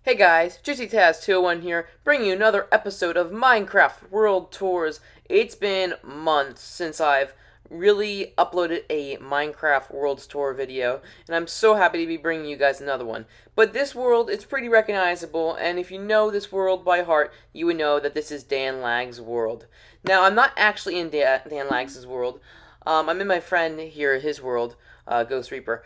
Hey guys, JuicyTaz201 here, bringing you another episode of Minecraft World Tours. It's been months since I've really uploaded a Minecraft World Tour video, and I'm so happy to be bringing you guys another one. But this world, it's pretty recognizable, and if you know this world by heart, you would know that this is Dan Lag's world. Now, I'm not actually in Dan Lag's world. I'm in my friend here, his world, Ghost Reaper.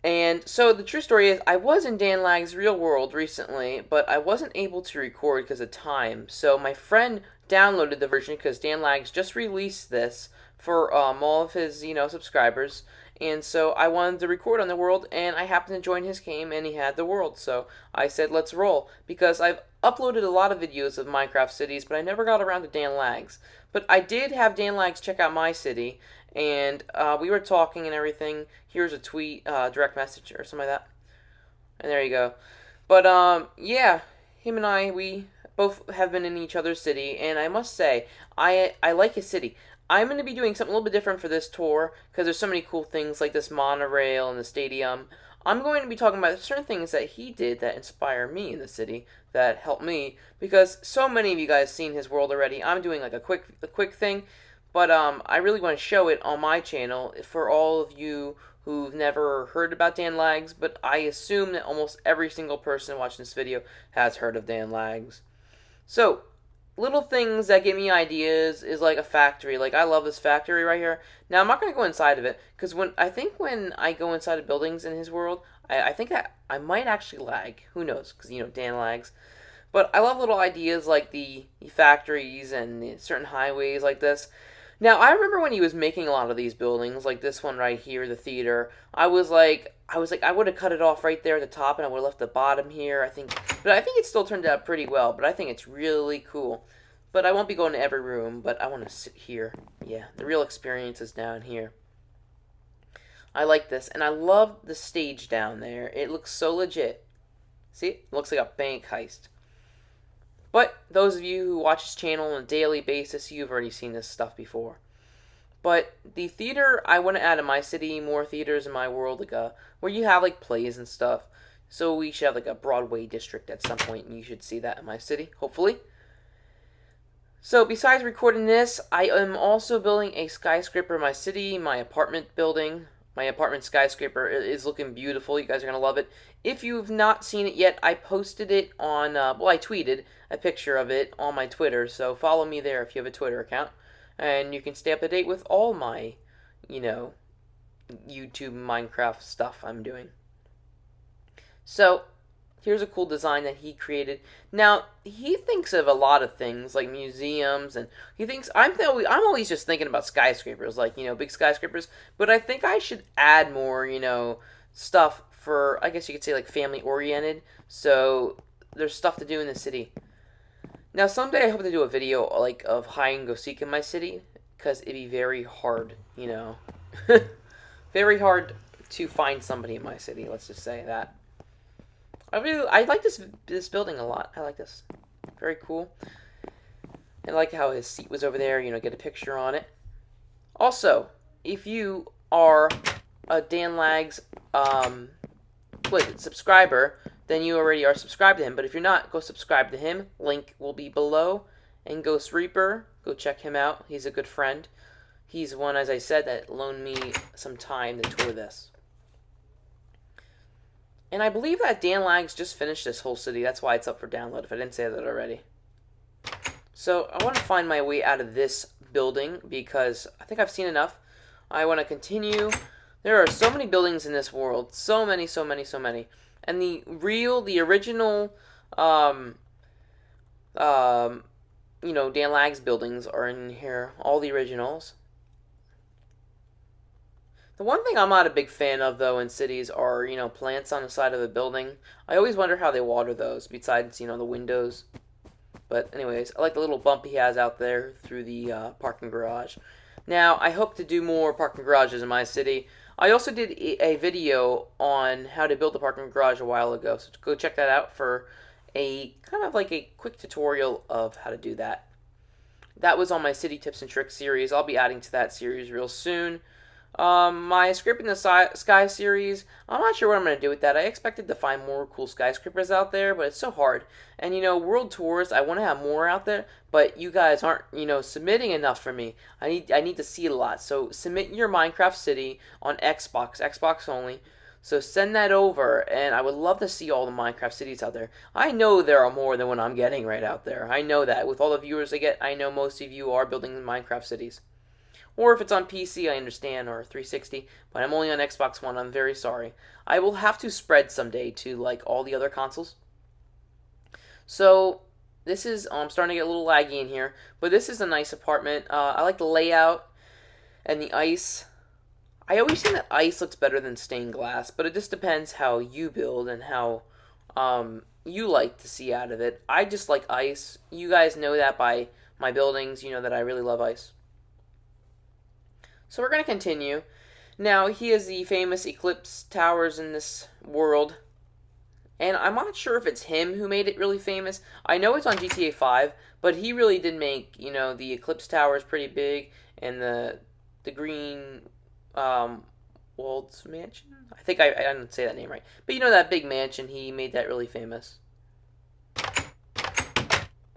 And so the true story is, I was in Dan Lag's real world recently, but I wasn't able to record because of time. So my friend downloaded the version because Dan Lag's just released this for all of his, subscribers. And so I wanted to record on the world, and I happened to join his game, and he had the world. So I said, let's roll, because I've uploaded a lot of videos of Minecraft cities, but I never got around to Dan Lag's. But I did have Dan Lag's check out my city, and we were talking and everything. Here's a tweet, direct message or something like that. And there you go. But yeah, him and I, we both have been in each other's city, and I must say, I like his city. I'm going to be doing something a little bit different for this tour, because there's so many cool things like this monorail and the stadium. I'm going to be talking about certain things that he did that inspire me in the city, that helped me, because so many of you guys seen his world already. I'm doing like a quick thing, but I really want to show it on my channel for all of you who've never heard about Dan Lag's, but I assume that almost every single person watching this video has heard of Dan Lag's. So, little things that give me ideas is like a factory. Like, I love this factory right here. Now, I'm not going to go inside of it, because when I go inside of buildings in his world, I think that I might actually lag. Who knows, because, Dan Lag's. But I love little ideas like the factories and the certain highways like this. Now, I remember when he was making a lot of these buildings, like this one right here, the theater. I was like, I would have cut it off right there at the top, and I would have left the bottom here. But I think it still turned out pretty well. But I think it's really cool. But I won't be going to every room. But I want to sit here. Yeah, the real experience is down here. I like this, and I love the stage down there. It looks so legit. See, it looks like a bank heist. But those of you who watch this channel on a daily basis, you've already seen this stuff before. But the theater, I want to add in my city more theaters in my world, like where you have like plays and stuff. So we should have like a Broadway district at some point, and you should see that in my city, hopefully. So besides recording this, I am also building a skyscraper in my city, my apartment building. My apartment skyscraper is looking beautiful. You guys are going to love it. If you've not seen it yet, I posted it on, I tweeted a picture of it on my Twitter. So follow me there if you have a Twitter account. And you can stay up to date with all my, YouTube Minecraft stuff I'm doing. So, here's a cool design that he created. Now, he thinks of a lot of things, like museums, and he thinks, I'm always just thinking about skyscrapers, like, big skyscrapers, but I think I should add more, stuff for, I guess you could say, like, family-oriented, so there's stuff to do in the city. Now, someday I hope to do a video, like, of hide-and-go-seek in my city, because it'd be very hard, very hard to find somebody in my city, let's just say that. I like this building a lot. I like this. Very cool. I like how his seat was over there, get a picture on it. Also, if you are a Dan Lag's subscriber, then you already are subscribed to him. But if you're not, go subscribe to him. Link will be below. And Ghost Reaper, go check him out. He's a good friend. He's one, as I said, that loaned me some time to tour this. And I believe that Dan Lag's just finished this whole city. That's why it's up for download, if I didn't say that already. So, I want to find my way out of this building, because I think I've seen enough. I want to continue. There are so many buildings in this world. So many, so many, so many. And the original, Dan Lag's buildings are in here. All the originals. The one thing I'm not a big fan of, though, in cities are, plants on the side of a building. I always wonder how they water those, besides, the windows. But anyways, I like the little bump he has out there through the parking garage. Now, I hope to do more parking garages in my city. I also did a video on how to build a parking garage a while ago, so go check that out for a kind of like a quick tutorial of how to do that. That was on my City Tips and Tricks series. I'll be adding to that series real soon. My Scraping the Sky series, I'm not sure what I'm going to do with that. I expected to find more cool skyscrapers out there, but it's so hard. And world tours, I want to have more out there, but you guys aren't, submitting enough for me. I need to see it a lot. So submit your Minecraft city on Xbox only. So send that over, and I would love to see all the Minecraft cities out there. I know there are more than what I'm getting right out there. I know that. With all the viewers I get, I know most of you are building Minecraft cities. Or if it's on PC, I understand, or 360, but I'm only on Xbox One. I'm very sorry. I will have to spread someday to like all the other consoles. So this is I'm starting to get a little laggy in here, but this is a nice apartment. I like the layout and the ice. I always think that ice looks better than stained glass, but it just depends how you build and how you like to see out of it. I just like ice. You guys know that by my buildings. You know that I really love ice. So we're going to continue. Now, he has the famous Eclipse Towers in this world. And I'm not sure if it's him who made it really famous. I know it's on GTA 5, but he really did make, the Eclipse Towers pretty big. And the green Waltz Mansion? I think I didn't say that name right. But that big mansion, he made that really famous.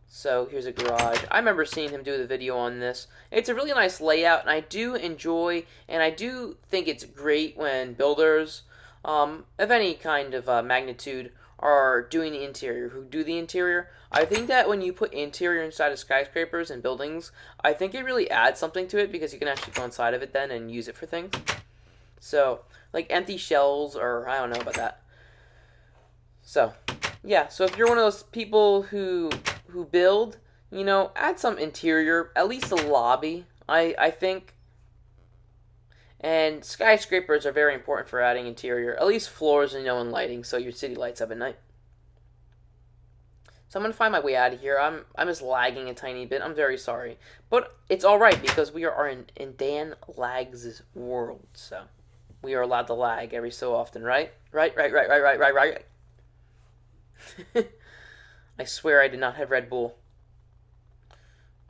So here's a garage. I remember seeing him do the video on this. It's a really nice layout, and I do enjoy, and I do think it's great when builders of any kind of magnitude are doing the interior, who do the interior. I think that when you put interior inside of skyscrapers and buildings, I think it really adds something to it because you can actually go inside of it then and use it for things. So, like empty shells, or I don't know about that. So, yeah, so if you're one of those people who build, add some interior, at least a lobby, I think. And skyscrapers are very important for adding interior, at least floors and lighting, so your city lights up at night. So I'm going to find my way out of here. I'm just lagging a tiny bit. I'm very sorry. But it's alright because we are in Dan Lags' world, so we are allowed to lag every so often, right? Right. I swear I did not have Red Bull.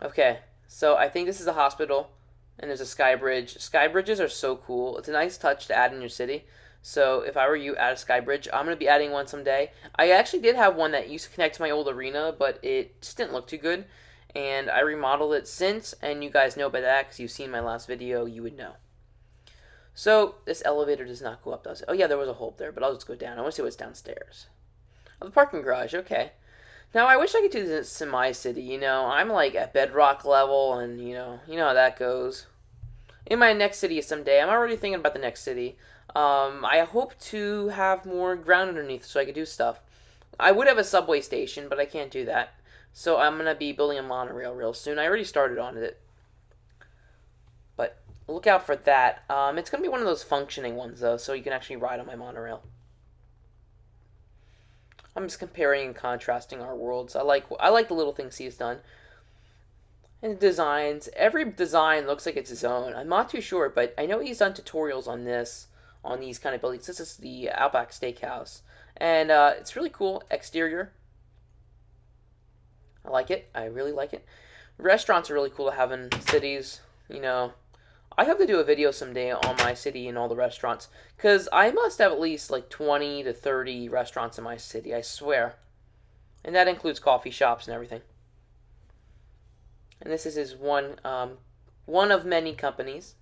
Okay, so I think this is a hospital, and there's a sky bridge. Sky bridges are so cool. It's a nice touch to add in your city. So if I were you, add a sky bridge. I'm going to be adding one someday. I actually did have one that used to connect to my old arena, but it just didn't look too good. And I remodeled it since, and you guys know about that because you've seen my last video. You would know. So this elevator does not go up, does it? Oh yeah, there was a hole up there, but I'll just go down. I want to see what's downstairs. Oh, the parking garage, okay. Now, I wish I could do this in my city, I'm like at bedrock level, and how that goes. In my next city someday, I'm already thinking about the next city. I hope to have more ground underneath so I could do stuff. I would have a subway station, but I can't do that. So I'm going to be building a monorail real soon. I already started on it. But look out for that. It's going to be one of those functioning ones, though, so you can actually ride on my monorail. I'm just comparing and contrasting our worlds. I like the little things he's done. And the designs. Every design looks like it's his own. I'm not too sure, but I know he's done tutorials on these kind of buildings. This is the Outback Steakhouse. And it's really cool. Exterior. I like it. I really like it. Restaurants are really cool to have in cities. I hope to do a video someday on my city and all the restaurants, because I must have at least like 20 to 30 restaurants in my city, I swear. And that includes coffee shops and everything. And this is his one of many companies,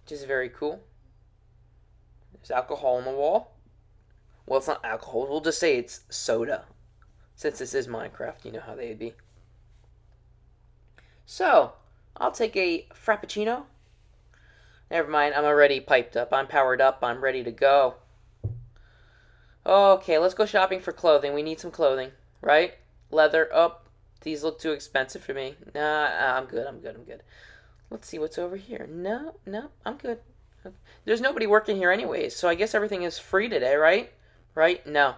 which is very cool. There's alcohol on the wall. Well, it's not alcohol. We'll just say it's soda, since this is Minecraft. You know how they'd be. So, I'll take a Frappuccino. Never mind, I'm already piped up. I'm powered up. I'm ready to go. Okay, let's go shopping for clothing. We need some clothing, right? Leather. Oh, these look too expensive for me. Nah, I'm good. Let's see what's over here. No, I'm good. There's nobody working here anyways, so I guess everything is free today, right? Right? No.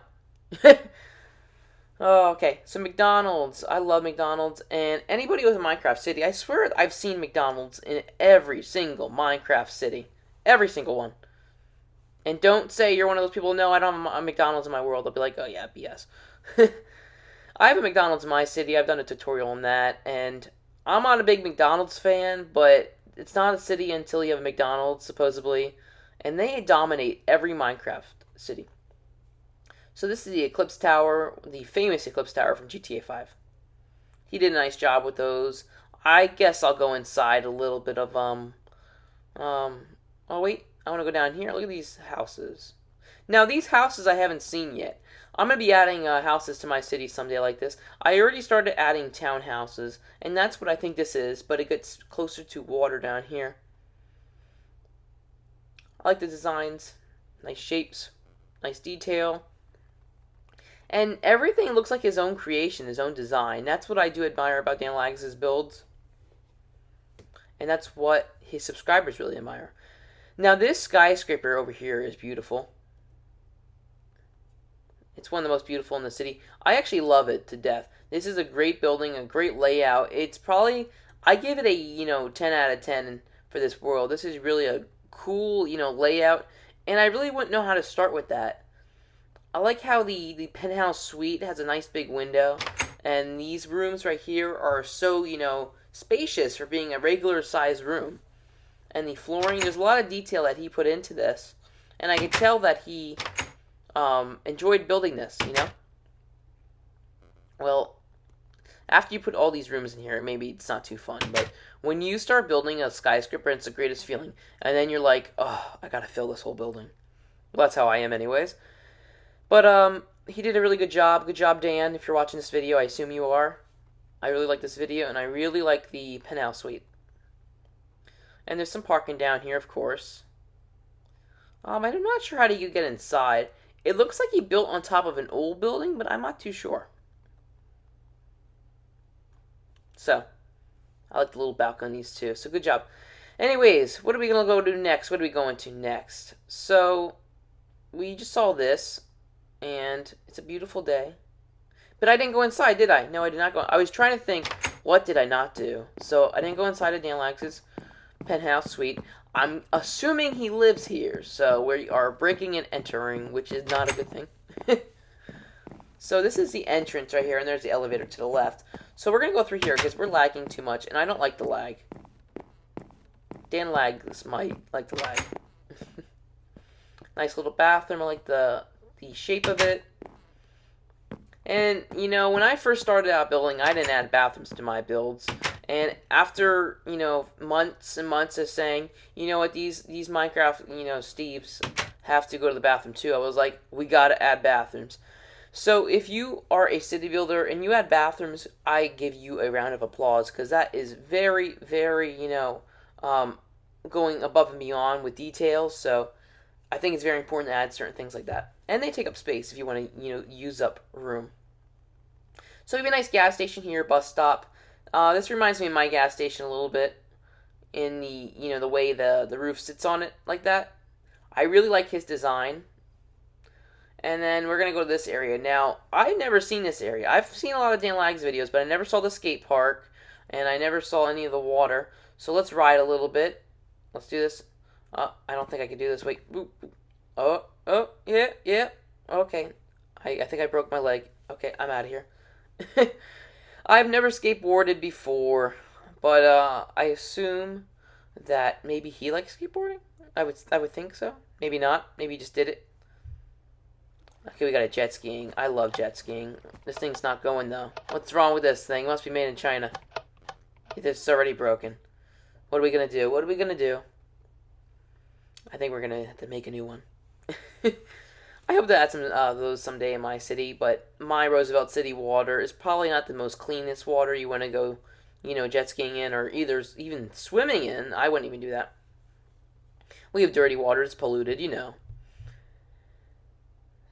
Oh, okay. So McDonald's. I love McDonald's. And anybody with a Minecraft city, I swear I've seen McDonald's in every single Minecraft city. Every single one. And don't say you're one of those people, no, I don't have a McDonald's in my world. I'll be like, oh yeah, BS. I have a McDonald's in my city. I've done a tutorial on that. And I'm not a big McDonald's fan, but it's not a city until you have a McDonald's, supposedly. And they dominate every Minecraft city. So this is the Eclipse Tower, the famous Eclipse Tower from GTA 5. He did a nice job with those. I guess I'll go inside a little bit of, oh wait, I want to go down here. Look at these houses. Now, these houses I haven't seen yet. I'm going to be adding houses to my city someday like this. I already started adding townhouses, and that's what I think this is, but it gets closer to water down here. I like the designs. Nice shapes. Nice detail. And everything looks like his own creation, his own design. That's what I do admire about Dangeles' builds. And that's what his subscribers really admire. Now, this skyscraper over here is beautiful. It's one of the most beautiful in the city. I actually love it to death. This is a great building, a great layout. It's probably, I give it a, 10 out of 10 for this world. This is really a cool, layout. And I really wouldn't know how to start with that. I like how the Penthouse Suite has a nice big window. And these rooms right here are so, spacious for being a regular size room. And the flooring, there's a lot of detail that he put into this. And I can tell that he enjoyed building this, Well, after you put all these rooms in here, maybe it's not too fun, but when you start building a skyscraper, it's the greatest feeling. And then you're like, oh, I gotta fill this whole building. Well, that's how I am anyways. But, he did a really good job. Good job, Dan. If you're watching this video, I assume you are. I really like this video, and I really like the Penthouse Suite. And there's some parking down here, of course. I'm not sure how to get inside. It looks like he built on top of an old building, but I'm not too sure. So, I like the little balconies too. So, good job. Anyways, what are we going to go do next? What are we going to next? So, we just saw this, and it's a beautiful day. But I didn't go inside, did I? No, I did not go. I was trying to think, what did I not do? So, I didn't go inside of Dangelex's Penthouse Suite. I'm assuming he lives here, so we are breaking and entering, which is not a good thing. So this is the entrance right here, and there's the elevator to the left. So we're going to go through here, because we're lagging too much, and I don't like the lag. Dan lags might like the lag. Nice little bathroom. I like the shape of it. And, when I first started out building, I didn't add bathrooms to my builds. And after, months and months of saying, these Minecraft, Steves have to go to the bathroom too, I was like, we gotta add bathrooms. So if you are a city builder and you add bathrooms, I give you a round of applause, because that is very, very, going above and beyond with details. So I think it's very important to add certain things like that. And they take up space if you want to, use up room. So we have a nice gas station here, bus stop. This reminds me of my gas station a little bit in the, the way the roof sits on it like that. I really like his design. And then we're going to go to this area. Now, I've never seen this area. I've seen a lot of Dan Lags videos, but I never saw the skate park, and I never saw any of the water. So let's ride a little bit. Let's do this. I don't think I can do this. Wait. Oh, yeah. Okay. I think I broke my leg. Okay, I'm out of here. I've never skateboarded before, but I assume that maybe he likes skateboarding. I would think so. Maybe not. Maybe he just did it. Okay, we got a jet skiing. I love jet skiing. This thing's not going though. What's wrong with this thing? It must be made in China. It's already broken. What are we gonna do? I think we're gonna have to make a new one. I hope to add some those someday in my city, but my Roosevelt City water is probably not the most cleanest water you want to go, jet skiing in, or even swimming in. I wouldn't even do that. We have dirty water, it's polluted,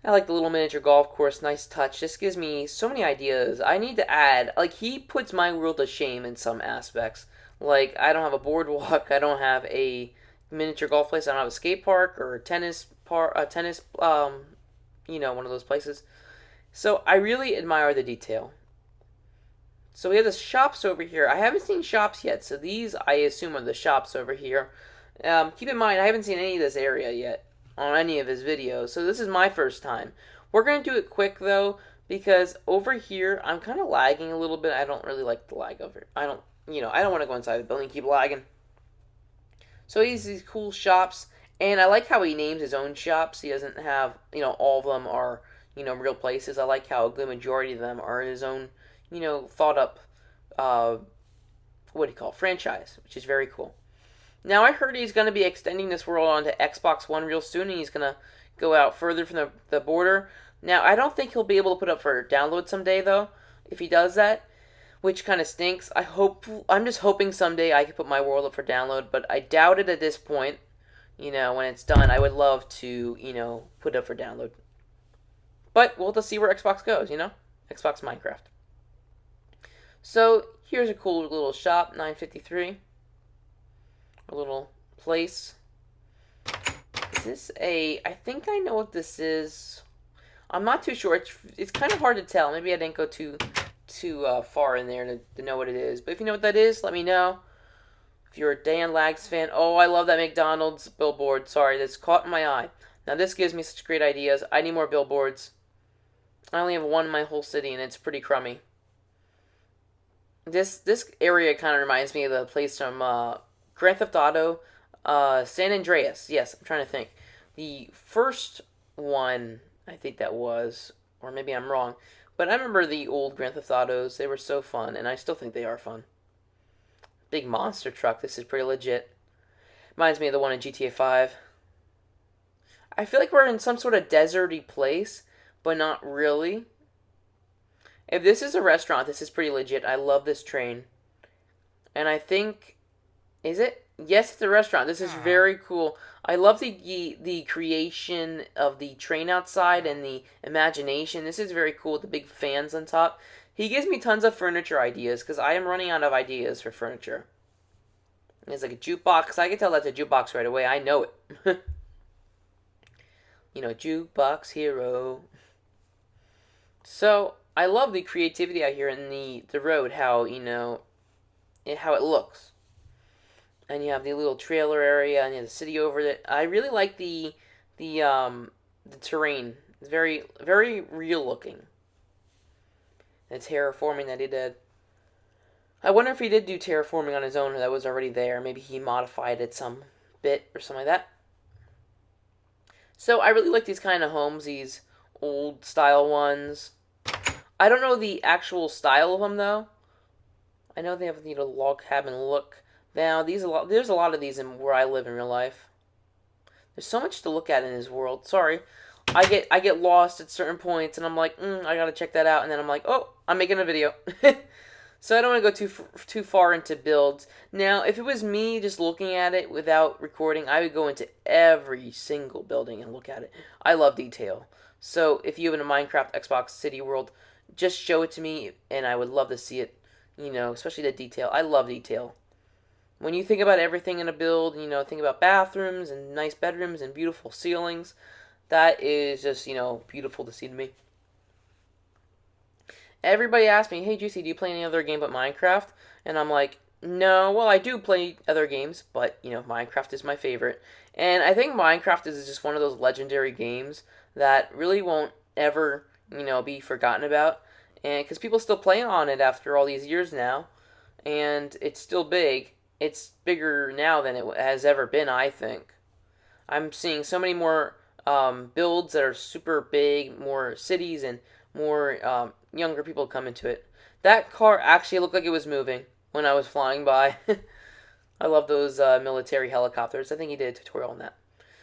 I like the little miniature golf course, nice touch. This gives me so many ideas. I need to add, he puts my world to shame in some aspects. I don't have a boardwalk, I don't have a miniature golf place, I don't have a skate park or a tennis one of those places. So I really admire the detail. So we have the shops over here. I haven't seen shops yet, so these I assume are the shops over here. Keep in mind, I haven't seen any of this area yet on any of his videos, so this is my first time. We're going to do it quick though, because over here I'm kind of lagging a little bit. I don't really like the lag over here. I don't want to go inside the building and keep lagging. So he has these cool shops, and I like how he names his own shops. He doesn't have, all of them are, real places. I like how the majority of them are his own, thought up, uh, what do you call it, franchise, which is very cool. Now I heard he's going to be extending this world onto Xbox One real soon, and he's going to go out further from the border. Now I don't think he'll be able to put up for download someday though. If he does that, which kind of stinks. I'm just hoping someday I can put my world up for download, but I doubt it at this point. When it's done, I would love to, put it up for download. But we'll have to see where Xbox goes, Xbox Minecraft. So here's a cool little shop, 953. A little place. Is this I think I know what this is. I'm not too sure. It's kind of hard to tell. Maybe I didn't go too far in there to know what it is. But if you know what that is, let me know. If you're a Dan Lags fan, oh, I love that McDonald's billboard. Sorry, that's caught my eye. Now this gives me such great ideas. I need more billboards. I only have one in my whole city, and it's pretty crummy. This area kind of reminds me of the place from Grand Theft Auto, San Andreas. Yes, I'm trying to think. The first one, I think that was, or maybe I'm wrong, but I remember the old Grand Theft Autos. They were so fun, and I still think they are fun. Big monster truck. This is pretty legit. Reminds me of the one in GTA 5. I feel like we're in some sort of deserty place, but not really. If this is a restaurant, this is pretty legit. I love this train. And I think, is it? Yes, it's a restaurant. This is very cool. I love the creation of the train outside and the imagination. This is very cool with the big fans on top. He gives me tons of furniture ideas because I am running out of ideas for furniture. It's like a jukebox. I can tell that's a jukebox right away. I know it. Jukebox hero. So I love the creativity out here in the road. How how it looks. And you have the little trailer area, and you have the city over it. I really like the terrain. It's very, very real looking. The terraforming that he did. I wonder if he did do terraforming on his own, or that was already there. Maybe he modified it some bit or something like that. So I really like these kind of homes, these old style ones. I don't know the actual style of them though. I know they have the log cabin look. Now, there's a lot of these in where I live in real life. There's so much to look at in this world. Sorry, I get lost at certain points, and I'm like, I gotta check that out, and then I'm like, oh, I'm making a video. So I don't want to go too far into builds. Now, if it was me just looking at it without recording, I would go into every single building and look at it. I love detail. So if you have a Minecraft Xbox City World, just show it to me, and I would love to see it. Especially the detail. I love detail. When you think about everything in a build, think about bathrooms and nice bedrooms and beautiful ceilings. That is just, beautiful to see to me. Everybody asks me, hey, Juicy, do you play any other game but Minecraft? And I'm like, no, well, I do play other games, but, Minecraft is my favorite. And I think Minecraft is just one of those legendary games that really won't ever, be forgotten about. And because people still play on it after all these years now. And it's still big. It's bigger now than it has ever been, I think. I'm seeing so many more builds that are super big, more cities, and more younger people come into it. That car actually looked like it was moving when I was flying by. I love those military helicopters. I think he did a tutorial on that.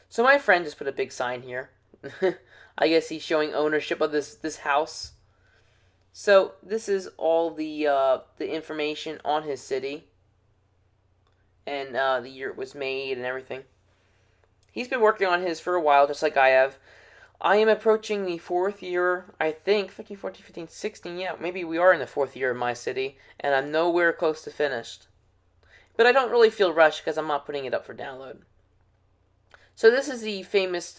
So my friend just put a big sign here. I guess he's showing ownership of this house. So this is all the information on his city. And the year it was made and everything. He's been working on his for a while, just like I have. I am approaching the 4th year, I think, 13, 14, 15, 16, yeah, maybe we are in the 4th year of my city, and I'm nowhere close to finished. But I don't really feel rushed because I'm not putting it up for download. So this is the famous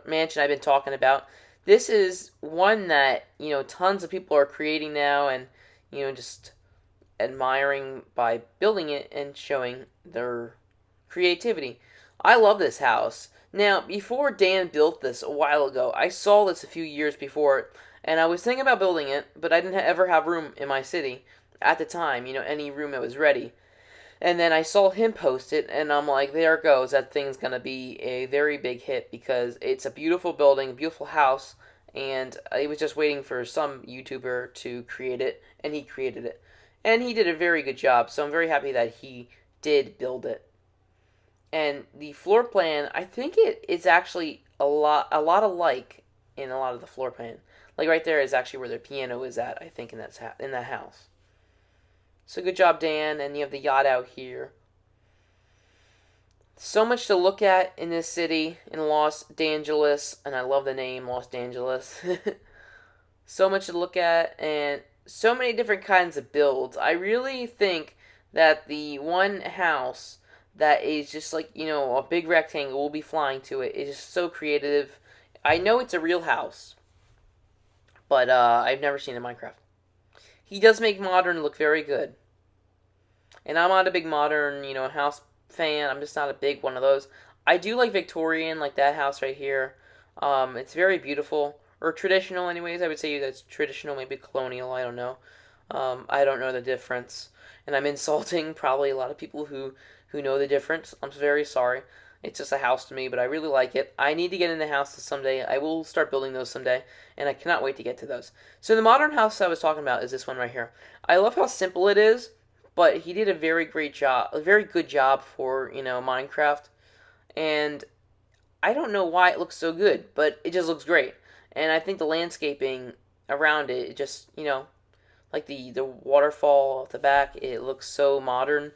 mansion I've been talking about. This is one that, tons of people are creating now and, just admiring by building it and showing their creativity. I love this house. Now, before Dan built this a while ago, I saw this a few years before, and I was thinking about building it, but I didn't ever have room in my city at the time, any room that was ready. And then I saw him post it, and I'm like, there it goes. That thing's going to be a very big hit because it's a beautiful building, a beautiful house, and I was just waiting for some YouTuber to create it, and he created it. And he did a very good job, so I'm very happy that he did build it. And the floor plan, I think it is actually a lot alike in a lot of the floor plan. Like right there is actually where the piano is at, I think, in that house. So good job, Dan. And you have the yacht out here. So much to look at in this city, in Los Dangeles, and I love the name Los Dangeles. So much to look at, and so many different kinds of builds. I really think that the one house that is just like, a big rectangle will be flying to it is just so creative. I know it's a real house, but I've never seen it in Minecraft. He does make modern look very good. And I'm not a big modern, house fan. I'm just not a big one of those. I do like Victorian, like that house right here. It's very beautiful. Or traditional, anyways. I would say that's traditional, maybe colonial. I don't know. I don't know the difference. And I'm insulting probably a lot of people who know the difference. I'm very sorry. It's just a house to me, but I really like it. I need to get into houses someday. I will start building those someday, and I cannot wait to get to those. So the modern house I was talking about is this one right here. I love how simple it is, but he did a very great job, a very good job for, Minecraft. And I don't know why it looks so good, but it just looks great. And I think the landscaping around it, it just, like the waterfall at the back, it looks so modern.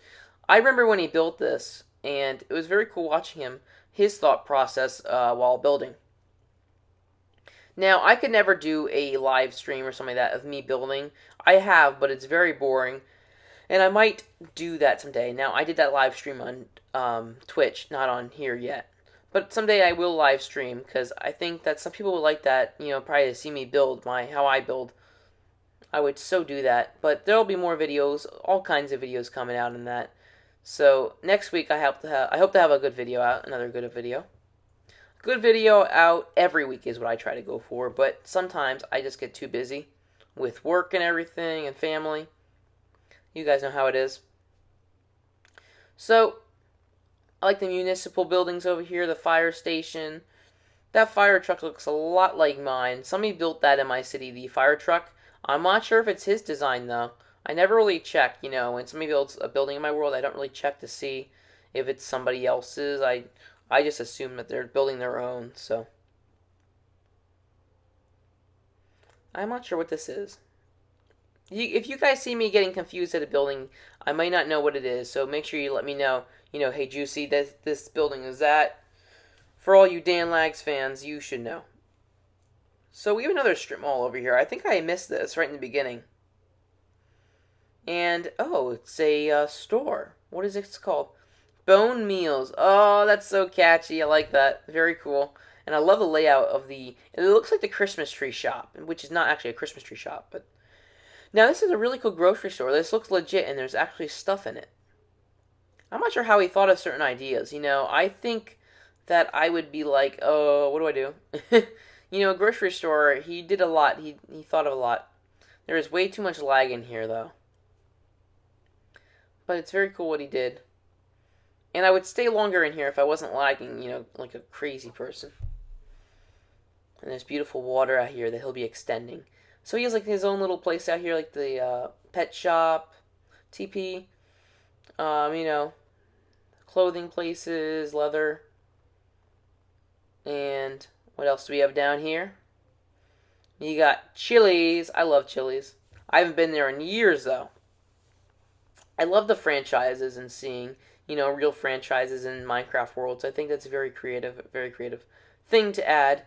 I remember when he built this, and it was very cool watching his thought process while building. Now, I could never do a live stream or something like that of me building. I have, but it's very boring. And I might do that someday. Now, I did that live stream on Twitch, not on here yet. But someday I will live stream, because I think that some people would like that, probably to see me build, how I build. I would so do that. But there'll be more videos, all kinds of videos coming out in that. So, next week I hope to have a good video out, another good video. Good video out every week is what I try to go for, but sometimes I just get too busy with work and everything and family. You guys know how it is. So, I like the municipal buildings over here, the fire station. That fire truck looks a lot like mine. Somebody built that in my city, the fire truck. I'm not sure if it's his design, though. I never really check, when somebody builds a building in my world, I don't really check to see if it's somebody else's. I just assume that they're building their own, so. I'm not sure what this is. If you guys see me getting confused at a building, I might not know what it is, so make sure you let me know. Hey Juicy, this building is that. For all you Dan Lags fans, you should know. So we have another strip mall over here. I think I missed this right in the beginning. And, oh, it's a store. What is it called? Bone Meals. Oh, that's so catchy. I like that. Very cool. And I love the layout of it looks like the Christmas tree shop, which is not actually a Christmas tree shop, but. Now, this is a really cool grocery store. This looks legit, and there's actually stuff in it. I'm not sure how he thought of certain ideas. I think that I would be like, oh, what do I do? A grocery store, he did a lot. He thought of a lot. There is way too much lag in here, though. But it's very cool what he did. And I would stay longer in here if I wasn't lagging, like a crazy person. And there's beautiful water out here that he'll be extending. So he has like his own little place out here, like the pet shop, TP, clothing places, leather. And what else do we have down here? You got Chili's. I love Chili's. I haven't been there in years, though. I love the franchises and seeing, real franchises in Minecraft worlds. I think that's a very creative thing to add.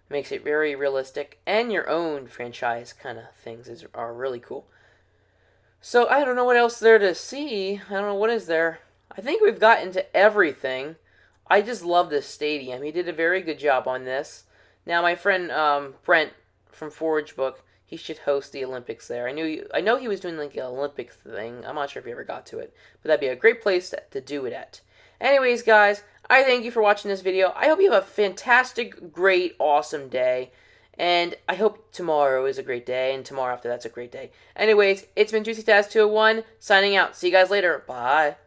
Makes it very realistic, and your own franchise kind of things are really cool. So I don't know what else there to see. I don't know what is there. I think we've gotten to everything. I just love this stadium. He did a very good job on this. Now my friend Brent from Forge Book, he should host the Olympics there. I know he was doing like an Olympic thing. I'm not sure if he ever got to it, but that'd be a great place to do it at. Anyways, guys, I thank you for watching this video. I hope you have a fantastic, great, awesome day. And I hope tomorrow is a great day, and tomorrow after that's a great day. Anyways, it's been Juicy Taz 201, signing out. See you guys later. Bye.